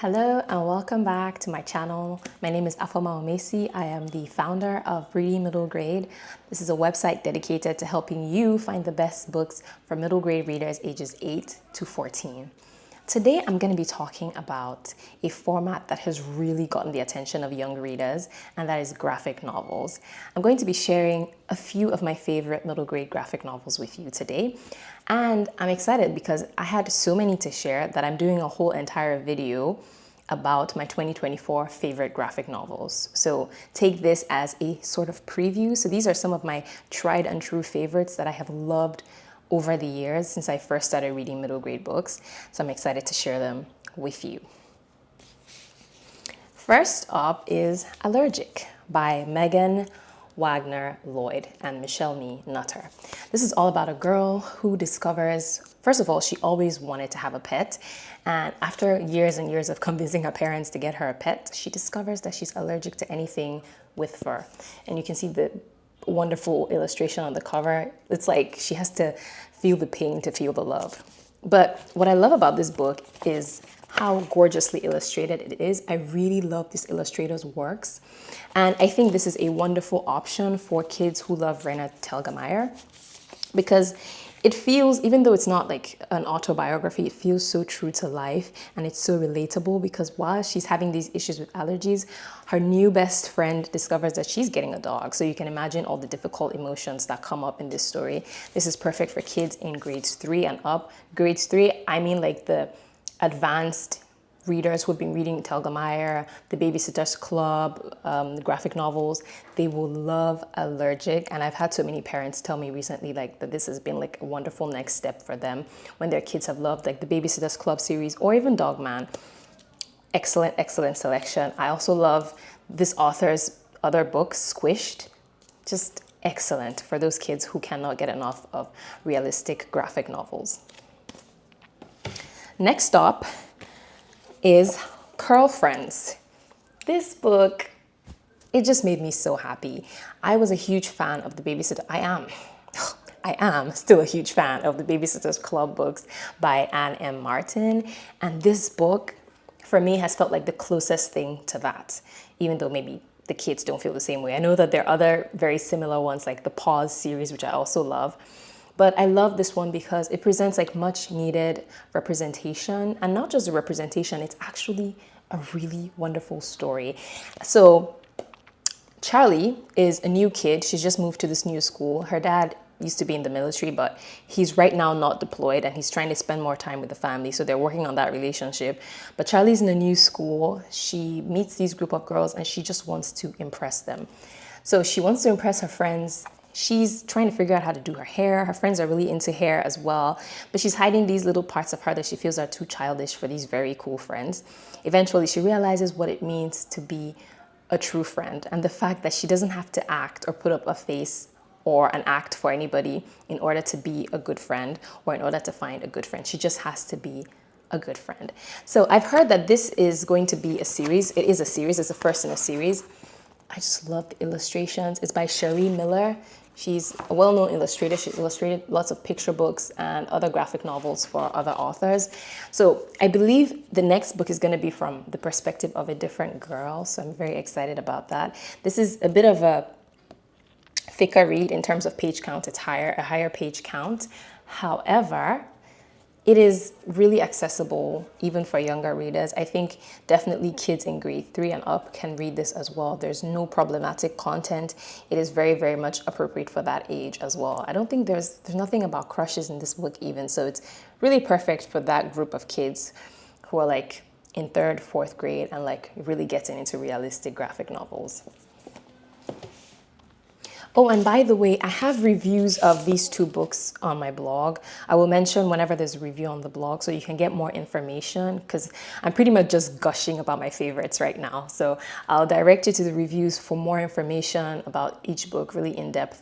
Hello and welcome back to my channel. My name is Afoma Omesi. I am the founder of FREEBIE Middle Grade. This is a website dedicated to helping you find the best books for middle grade readers ages 8 to 14. Today I'm going to be talking about a format that has really gotten the attention of young readers, and that is graphic novels. I'm going to be sharing a few of my favorite middle grade graphic novels with you today. And I'm excited because I had so many to share that I'm doing a whole entire video about my 2024 favorite graphic novels. So take this as a sort of preview. So these are some of my tried and true favorites that I have loved over the years since I first started reading middle grade books. So I'm excited to share them with you. First up is Allergic by Megan, Wagner, Lloyd, and Michelle Me Nutter. This is all about a girl who discovers, first of all, she always wanted to have a pet. And after years and years of convincing her parents to get her a pet, she discovers that she's allergic to anything with fur. And you can see the wonderful illustration on the cover. It's like she has to feel the pain to feel the love. But what I love about this book is how gorgeously illustrated it is. I really love this illustrator's works. And I think this is a wonderful option for kids who love Raina Telgemeier, because it feels, even though it's not like an autobiography, it feels so true to life and it's so relatable, because while she's having these issues with allergies, her new best friend discovers that she's getting a dog. So you can imagine all the difficult emotions that come up in this story. This is perfect for kids in grades 3 and up. Grades 3, I mean like the advanced readers who have been reading Telgemeier, the Babysitter's Club, the graphic novels. They will love Allergic. And I've had so many parents tell me recently like that this has been like a wonderful next step for them when their kids have loved like the Babysitter's Club series or even Dogman. Excellent, excellent selection. I also love this author's other books, Squished. Just excellent for those kids who cannot get enough of realistic graphic novels. Next up is Curlfriends. This book, it just made me so happy. I was a huge fan of the Babysitter. I am still a huge fan of the Babysitter's Club books by Anne M. Martin. And this book, for me, has felt like the closest thing to that, even though maybe the kids don't feel the same way. I know that there are other very similar ones like the Pause series, which I also love. But I love this one because it presents like much needed representation, and not just a representation, it's actually a really wonderful story. So Charlie is a new kid. She's just moved to this new school. Her dad used to be in the military, but he's right now not deployed and he's trying to spend more time with the family. So they're working on that relationship. But Charlie's in a new school. She meets these group of girls and she just wants to impress them. So she wants to impress her friends. She's trying to figure out how to do her hair. Her friends are really into hair as well, but she's hiding these little parts of her that she feels are too childish for these very cool friends. Eventually, she realizes what it means to be a true friend and the fact that she doesn't have to act or put up a face or an act for anybody in order to be a good friend or in order to find a good friend. She just has to be a good friend. So I've heard that this is going to be a series. It is a series. It's the first in a series. I just love the illustrations. It's by Sharee Miller. She's a well-known illustrator. She illustrated lots of picture books and other graphic novels for other authors. So I believe the next book is going to be from the perspective of a different girl. So I'm very excited about that. This is a bit of a thicker read in terms of page count. It's a higher page count. However, it is really accessible even for younger readers. I think definitely kids in grade 3 and up can read this as well. There's no problematic content. It is very, very much appropriate for that age as well. I don't think there's nothing about crushes in this book even. So it's really perfect for that group of kids who are like in 3rd, 4th grade and like really getting into realistic graphic novels. Oh, and by the way, I have reviews of these 2 books on my blog. I will mention whenever there's a review on the blog so you can get more information, because I'm pretty much just gushing about my favorites right now. So I'll direct you to the reviews for more information about each book, really in-depth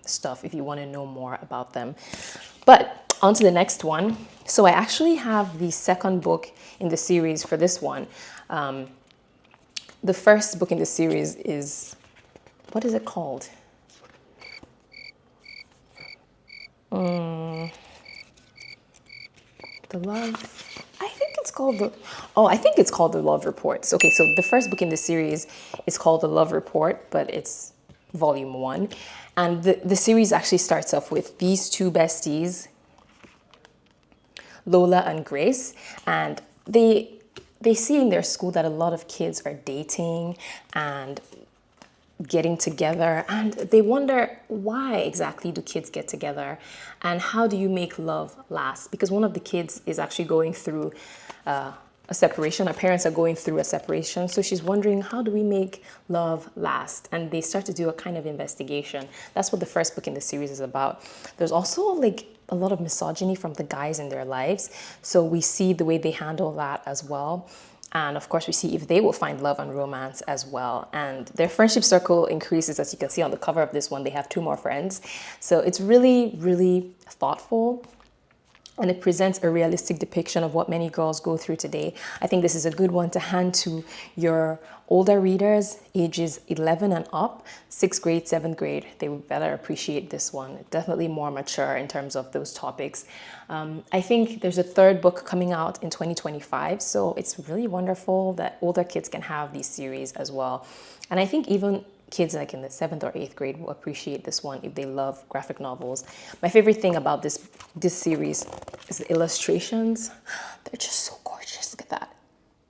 stuff if you want to know more about them. But on to the next one. So I actually have the second book in the series for this one. The first book in the series is, what is it called? The Love, I think it's called the, oh, I think it's called The Love Reports. Okay, so the first book in the series is called The Love Report, but it's volume 1. And the series actually starts off with these two besties, Lola and Grace, and they see in their school that a lot of kids are dating and getting together, and they wonder, why exactly do kids get together and how do you make love last? Because one of the kids is actually going through a separation. Her parents are going through a separation, so she's wondering, how do we make love last? And they start to do a kind of investigation. That's what the first book in the series is about. There's also like a lot of misogyny from the guys in their lives, so we see the way they handle that as well. And of course, we see if they will find love and romance as well. And their friendship circle increases, as you can see on the cover of this one. They have 2 more friends. So it's really, really thoughtful. And it presents a realistic depiction of what many girls go through today. I think this is a good one to hand to your older readers, ages 11 and up, 6th grade, 7th grade. They would better appreciate this one. Definitely more mature in terms of those topics. I think there's a 3rd book coming out in 2025. So it's really wonderful that older kids can have these series as well. And I think even kids like in the 7th or 8th grade will appreciate this one if they love graphic novels. My favorite thing about this series is the illustrations. They're just so gorgeous. Look at that.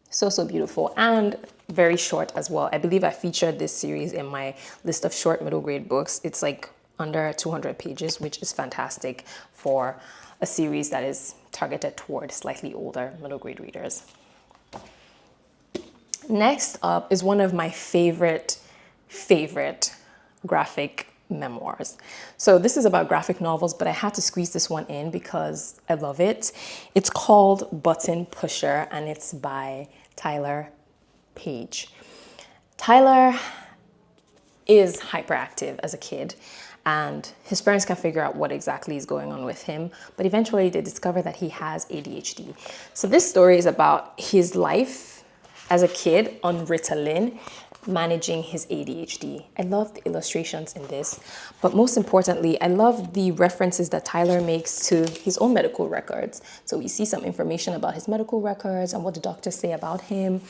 So, so beautiful, and very short as well. I believe I featured this series in my list of short middle grade books. It's like under 200 pages, which is fantastic for a series that is targeted toward slightly older middle grade readers. Next up is one of my favorite graphic memoirs. So this is about graphic novels, but I had to squeeze this one in because I love it. It's called Button Pusher, and it's by Tyler Page. Tyler is hyperactive as a kid, and his parents can't figure out what exactly is going on with him, but eventually they discover that he has ADHD. So this story is about his life as a kid on Ritalin, managing his ADHD. I love the illustrations in this, but most importantly, I love the references that Tyler makes to his own medical records. So we see some information about his medical records and what the doctors say about him.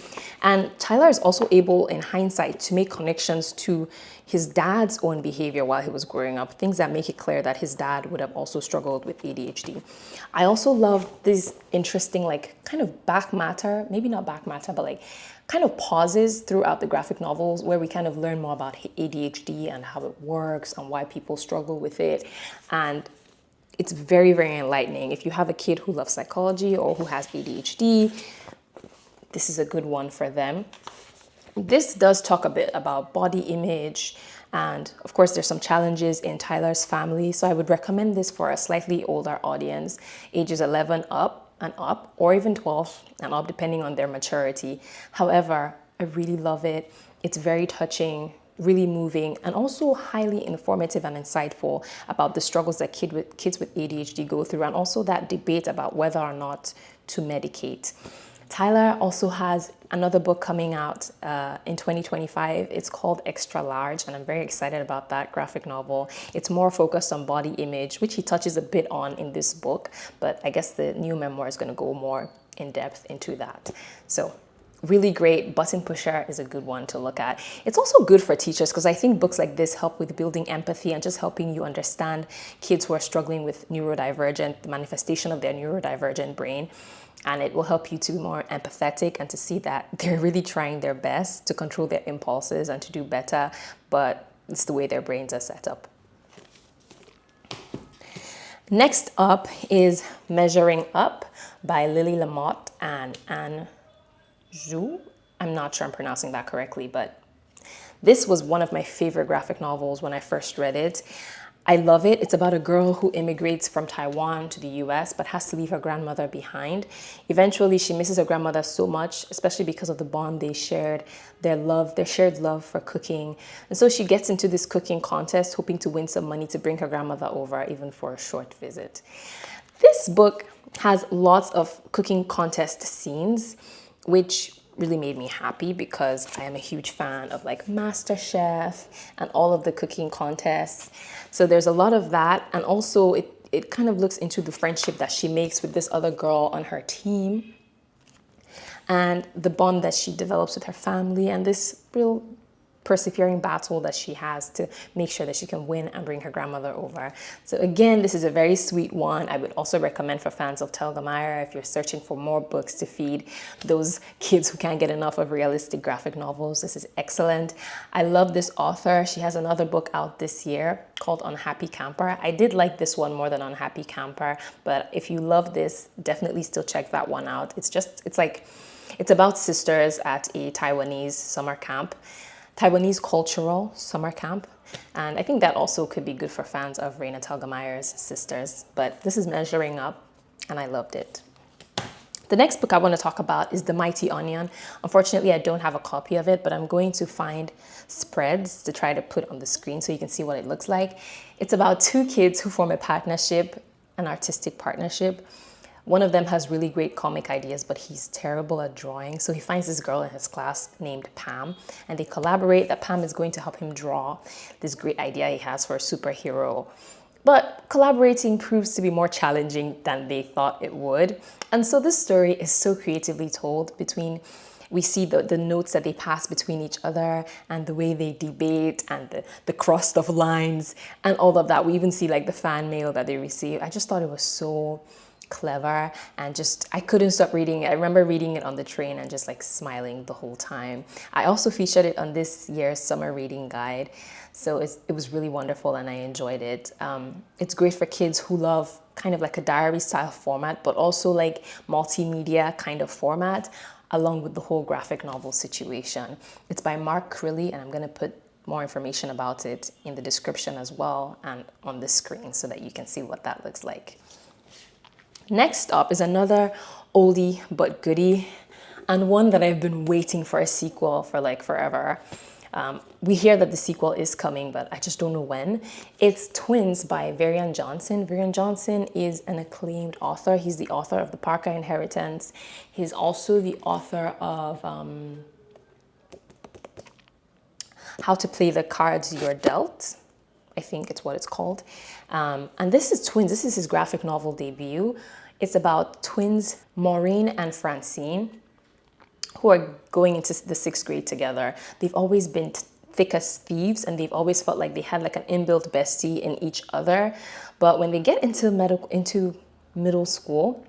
And Tyler is also able, in hindsight, to make connections to his dad's own behavior while he was growing up, things that make it clear that his dad would have also struggled with ADHD. I also love this interesting, like, kind of back matter, maybe not back matter, but like kind of pauses throughout the graphic novels where we kind of learn more about ADHD and how it works and why people struggle with it. And it's very, very enlightening. If you have a kid who loves psychology or who has ADHD, this is a good one for them. This does talk a bit about body image, and of course there's some challenges in Tyler's family, so I would recommend this for a slightly older audience, ages 11 up, or even 12 and up, depending on their maturity. However, I really love it. It's very touching, really moving, and also highly informative and insightful about the struggles that kids with ADHD go through, and also that debate about whether or not to medicate. Tyler also has another book coming out in 2025. It's called Extra Large, and I'm very excited about that graphic novel. It's more focused on body image, which he touches a bit on in this book, but I guess the new memoir is going to go more in depth into that. So really great. Button Pusher is a good one to look at. It's also good for teachers because I think books like this help with building empathy and just helping you understand kids who are struggling with the manifestation of their neurodivergent brain. And it will help you to be more empathetic and to see that they're really trying their best to control their impulses and to do better, but it's the way their brains are set up. Next up is Measuring Up by Lily LaMotte and Anne Zhu. I'm not sure I'm pronouncing that correctly, but this was one of my favorite graphic novels when I first read it. I love it. It's about a girl who immigrates from Taiwan to the US, but has to leave her grandmother behind. Eventually, she misses her grandmother so much, especially because of the bond they shared, their shared love for cooking. And so she gets into this cooking contest, hoping to win some money to bring her grandmother over, even for a short visit. This book has lots of cooking contest scenes, which really made me happy because I am a huge fan of like MasterChef and all of the cooking contests. So there's a lot of that. And also it kind of looks into the friendship that she makes with this other girl on her team. and the bond that she develops with her family, and this real persevering battle that she has to make sure that she can win and bring her grandmother over. So again, this is a very sweet one. I would also recommend for fans of Telgemeier, if you're searching for more books to feed those kids who can't get enough of realistic graphic novels, this is excellent. I love this author. She has another book out this year called Unhappy Camper. I did like this one more than Unhappy Camper, but if you love this, definitely still check that one out. It's about sisters at a Taiwanese summer camp. Taiwanese cultural summer camp. And I think that also could be good for fans of Raina Telgemeier's sisters. But this is measuring up, and I loved it. The next book I want to talk about is The Mighty Onion. Unfortunately, I don't have a copy of it, but I'm going to find spreads to try to put on the screen so you can see what it looks like. It's about two kids who form a partnership, an artistic partnership. One of them has really great comic ideas, but he's terrible at drawing. So he finds this girl in his class named Pam, and they collaborate that Pam is going to help him draw this great idea he has for a superhero. But collaborating proves to be more challenging than they thought it would. And so this story is so creatively told. We see the notes that they pass between each other and the way they debate and the crossed of lines and all of that. We even see like the fan mail that they receive. I just thought it was so clever, and I couldn't stop reading it. I remember reading it on the train and just like smiling the whole time. I also featured it on this year's summer reading guide, so it was really wonderful and I enjoyed it. It's great for kids who love kind of like a diary style format, but also like multimedia kind of format, along with the whole graphic novel situation. It's by Mark Crilley, and I'm going to put more information about it in the description as well and on the screen so that you can see what that looks like. Next up is another oldie but goodie, and one that I've been waiting for a sequel for like forever. We hear that the sequel is coming, but I just don't know when. It's Twins by Varian Johnson. Varian Johnson is an acclaimed author. He's the author of The Parker Inheritance. He's also the author of How to Play the Cards You're Dealt. I think it's what it's called. And this is Twins. This is his graphic novel debut. It's about twins Maureen and Francine, who are going into the 6th grade together. They've always been thick as thieves, and they've always felt like they had like an inbuilt bestie in each other. But when they get into middle school,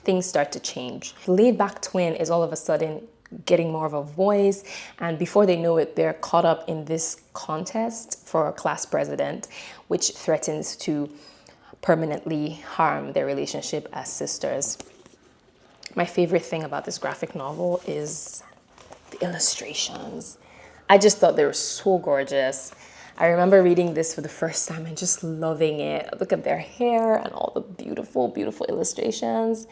things start to change. The laid-back twin is all of a sudden getting more of a voice, and before they know it, they're caught up in this contest for a class president, which threatens to permanently harm their relationship as sisters. My favorite thing about this graphic novel is the illustrations. I just thought they were so gorgeous. I remember reading this for the first time and just loving it. Look at their hair and all the beautiful, beautiful illustrations.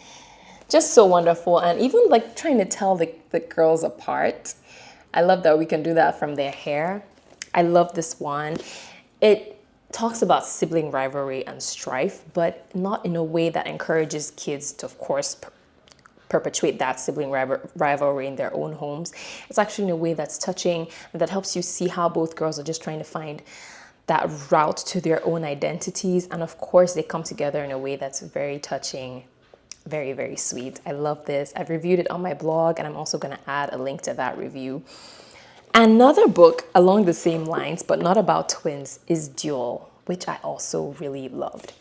Just so wonderful, and even like trying to tell the girls apart. I love that we can do that from their hair. I love this one. It talks about sibling rivalry and strife, but not in a way that encourages kids to, of course, perpetuate that sibling rivalry in their own homes. It's actually in a way that's touching and that helps you see how both girls are just trying to find that route to their own identities. And of course, they come together in a way that's very touching. Very, very sweet. I love this. I've reviewed it on my blog, and I'm also going to add a link to that review. Another book along the same lines, but not about twins, is Duel, which I also really loved.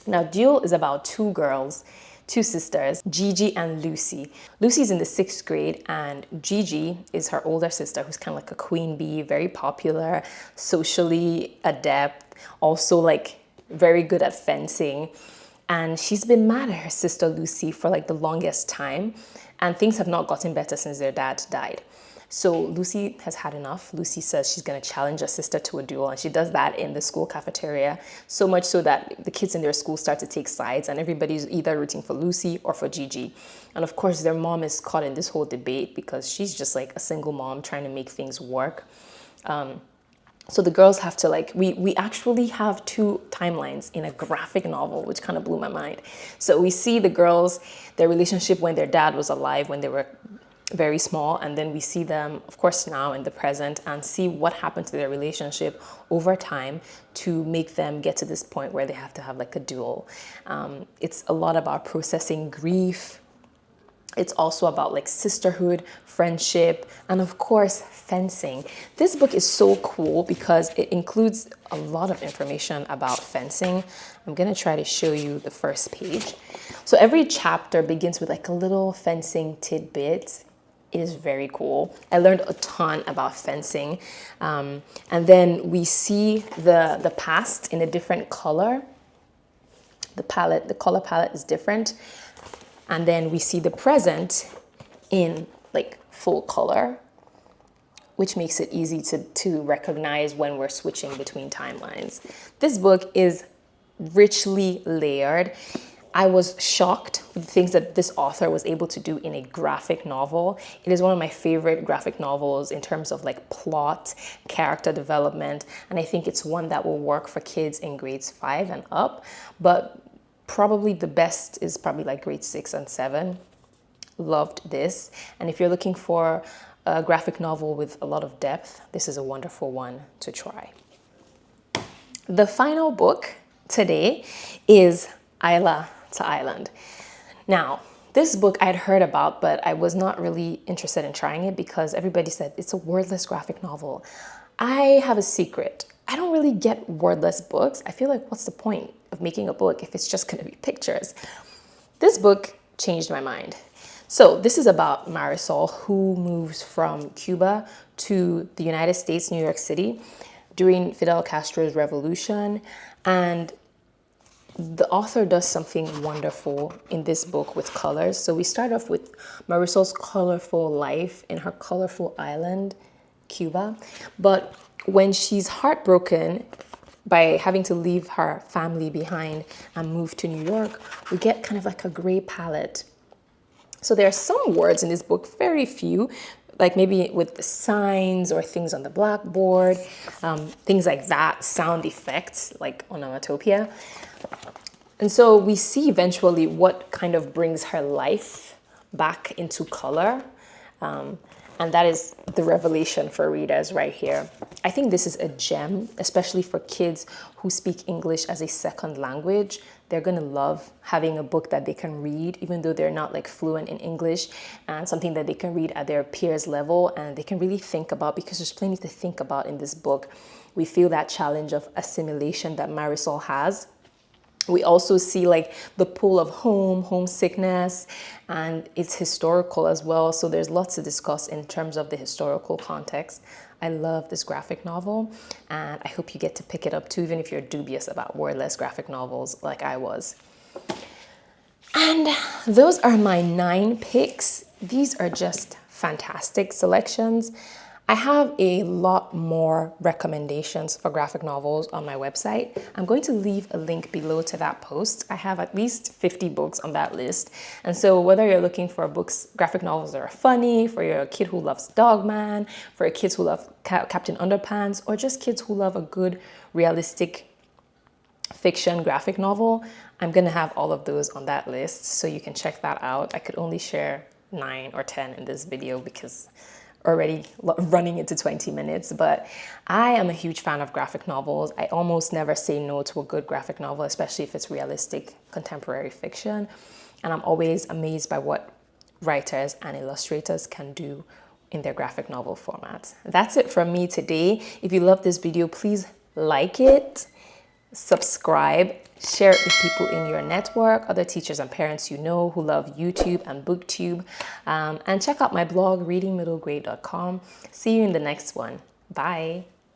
Now, Duel is about two girls, two sisters, Gigi and Lucy. Lucy's in the 6th grade, and Gigi is her older sister, who's kind of like a queen bee, very popular, socially adept, also like very good at fencing. And she's been mad at her sister Lucy for like the longest time, and things have not gotten better since their dad died. So Lucy has had enough. Lucy says she's going to challenge her sister to a duel, and she does that in the school cafeteria, so much so that the kids in their school start to take sides, and everybody's either rooting for Lucy or for Gigi. And of course, their mom is caught in this whole debate because she's just like a single mom trying to make things work. So the girls have to we actually have 2 timelines in a graphic novel, which kind of blew my mind. So we see the girls, their relationship when their dad was alive, when they were very small, and then we see them, of course, now in the present, and see what happened to their relationship over time to make them get to this point where they have to have like a duel. It's a lot about processing grief, It's also about like sisterhood, friendship, and of course, fencing. This book is so cool because it includes a lot of information about fencing. I'm gonna try to show you the first page. So every chapter begins with like a little fencing tidbit. It is very cool. I learned a ton about fencing. And then we see the past in a different color. The color palette is different. And then we see the present in like full color, which makes it easy to recognize when we're switching between timelines. This book is richly layered. I was shocked with the things that this author was able to do in a graphic novel. It is one of my favorite graphic novels in terms of like plot, character development, and I think it's one that will work for kids in grades 5 and up, but probably the best is probably like grade 6 and 7. Loved this. And if you're looking for a graphic novel with a lot of depth, this is a wonderful one to try. The final book today is Isla to Island. Now, this book I'd heard about, but I was not really interested in trying it because everybody said it's a wordless graphic novel. I have a secret. I don't really get wordless books. I feel like what's the point of making a book if it's just gonna be pictures? This book changed my mind. So this is about Marisol, who moves from Cuba to the United States, New York City, during Fidel Castro's revolution. And the author does something wonderful in this book with colors. So we start off with Marisol's colorful life in her colorful island, Cuba. But when she's heartbroken by having to leave her family behind and move to New York, we get kind of like a gray palette. So there are some words in this book, very few, like maybe with the signs or things on the blackboard, things like that, sound effects like onomatopoeia. And so we see eventually what kind of brings her life back into color. And that is the revelation for readers right here. I think this is a gem, especially for kids who speak English as a second language. They're gonna love having a book that they can read, even though they're not like fluent in English, and something that they can read at their peers' level and they can really think about, because there's plenty to think about in this book. We feel that challenge of assimilation that Marisol has. We also see like the pull of home, homesickness, and it's historical as well. So there's lots to discuss in terms of the historical context. I love this graphic novel, and I hope you get to pick it up too, even if you're dubious about wordless graphic novels like I was. And those are my 9 picks. These are just fantastic selections. I have a lot more recommendations for graphic novels on my website. I'm going to leave a link below to that post. I have at least 50 books on that list. And so whether you're looking for books, graphic novels that are funny, for your kid who loves Dogman, for your kids who love Captain Underpants, or just kids who love a good realistic fiction graphic novel, I'm gonna have all of those on that list, so you can check that out. I could only share 9 or 10 in this video because already running into 20 minutes, but I am a huge fan of graphic novels. I almost never say no to a good graphic novel, especially if it's realistic contemporary fiction. And I'm always amazed by what writers and illustrators can do in their graphic novel format. That's it from me today. If you love this video, please like it, subscribe, share it with people in your network, other teachers and parents you know who love YouTube and BookTube, and check out my blog, readingmiddlegrade.com. See you in the next one. Bye.